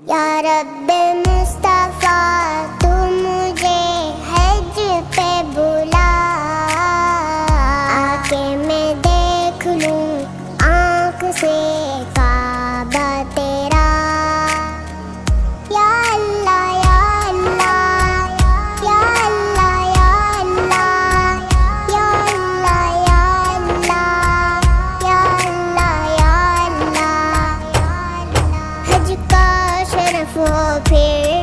یا رب مصطفیٰ تو مجھے حج پہ بلا، آ کے میں دیکھ لوں آنکھ سے کعبہ تیرا۔ یا اللہ یا اللہ، یا اللہ یا اللہ، یا اللہ یا اللہ، یا اللہ یا اللہ۔ حج کا شرف ہو پھر